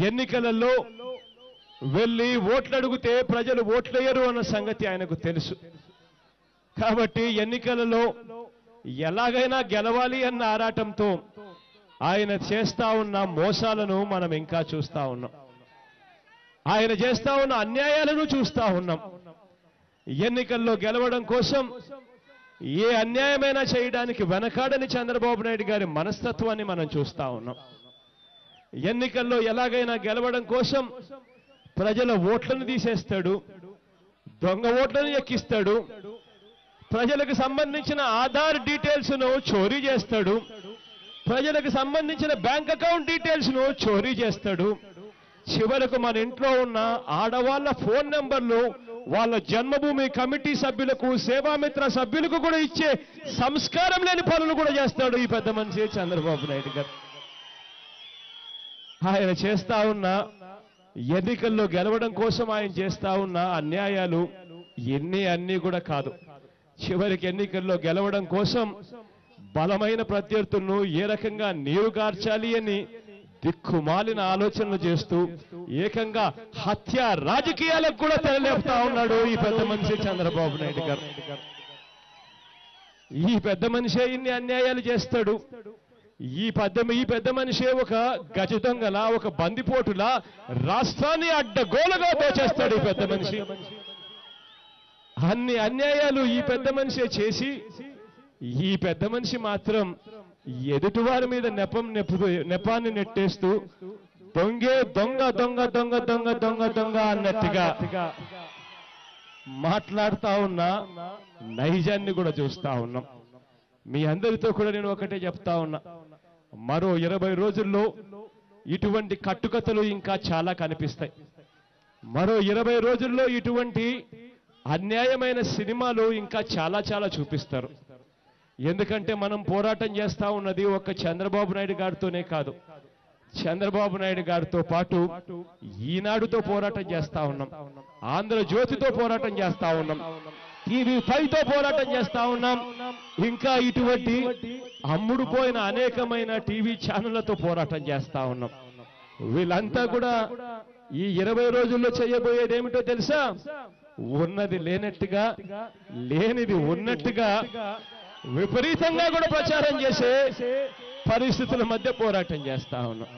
ఎన్నికలలో వెళ్ళి ఓట్లు అడిగితే ప్రజలు ఓట్లేయరు అన్న సంగతి ఆయనకు తెలుసు. కాబట్టి ఎన్నికలలో ఎలాగైనా గెలవాలి అన్న ఆరాటంతో ఆయన చేస్తా ఉన్న మోసాలను మనం ఇంకా చూస్తా ఉన్నాం. ఆయన చేస్తా ఉన్న అన్యాయాలను చూస్తా ఉన్నాం. ఎన్నికల్లో గెలవడం కోసం ఏ అన్యాయమైనా చేయడానికి వెనకాడని చంద్రబాబు నాయుడు గారి మనస్తత్వాన్ని మనం చూస్తా ఉన్నాం. ఎన్నికల్లో ఎలాగైనా గెలవడం కోసం ప్రజల ఓట్లను తీసేస్తాడు, దొంగ ఓట్లను ఎక్కిస్తాడు, ప్రజలకు సంబంధించిన ఆధార్ డీటెయిల్స్ ను చోరీ చేస్తాడు, ప్రజలకు సంబంధించిన బ్యాంక్ అకౌంట్ డీటెయిల్స్ ను చోరీ చేస్తాడు. చివరకు మన ఇంట్లో ఉన్న ఆడవాళ్ల ఫోన్ నెంబర్లు వాళ్ళ జన్మభూమి కమిటీ సభ్యులకు, సేవామిత్ర సభ్యులకు కూడా ఇచ్చే సంస్కారం లేని పనులు కూడా చేస్తాడు ఈ పెద్ద మనిషి చంద్రబాబు నాయుడు గారు. ఆయన చేస్తా ఉన్న ఎన్నికల్లో గెలవడం కోసం ఆయన చేస్తా ఉన్న అన్యాయాలు అన్నీ కూడా కాదు. చివరికి ఎన్నికల్లో గెలవడం కోసం బలమైన ప్రత్యర్థులను ఏ రకంగా నీరు గార్చాలి అని దిక్కుమాలిన ఆలోచనలు చేస్తూ ఏకంగా హత్య రాజకీయాలకు కూడా తెరలేపుతా ఉన్నాడు ఈ పెద్ద మనిషి చంద్రబాబు నాయుడు గారు. ఈ పెద్ద మనిషే ఇన్ని అన్యాయాలు చేస్తాడు. ఈ పెద్ద మనిషే ఒక గజ దొంగలా, ఒక బందిపోటులా రాష్ట్రాన్ని అడ్డగోలుగా దోచేస్తాడు ఈ పెద్ద మనిషి. అన్ని అన్యాయాలు ఈ పెద్ద మనిషే చేసి ఈ పెద్ద మనిషి మాత్రం ఎదుటివారి మీద నెపాన్ని నెట్టేస్తూ దొంగే దొంగ దొంగ దొంగ దొంగ దొంగ దొంగ అన్నట్టుగా మాట్లాడుతా ఉన్న నైజాన్ని కూడా చూస్తా ఉన్నాం. మీ అందరితో కూడా నేను ఒకటే చెప్తా ఉన్నా, మరో 20 రోజుల్లో ఇటువంటి కట్టుకథలు ఇంకా చాలా కనిపిస్తాయి. మరో 20 రోజుల్లో ఇటువంటి అన్యాయమైన సినిమాలు ఇంకా చాలా చాలా చూపిస్తారు. ఎందుకంటే మనం పోరాటం చేస్తా ఉన్నది ఒక్క చంద్రబాబు నాయుడు గారితోనే కాదు, చంద్రబాబు నాయుడు గారితో పాటు ఈనాడుతో పోరాటం చేస్తా ఉన్నాం, ఆంధ్రజ్యోతితో పోరాటం చేస్తా ఉన్నాం, TV5తో పోరాటం చేస్తా ఉన్నాం, ఇంకా ఇటువంటి అమ్ముడుపోయిన అనేకమైన టీవీ ఛానళ్లతో పోరాటం చేస్తా ఉన్నాం. వీళ్ళంతా కూడా ఈ 20 రోజుల్లో చేయబోయేది ఏమిటో తెలుసా? ఉన్నది లేనట్టుగా, లేనిది ఉన్నట్టుగా విపరీతంగా కూడా ప్రచారం చేసే పరిస్థితుల మధ్య పోరాటం చేస్తా ఉన్నాం.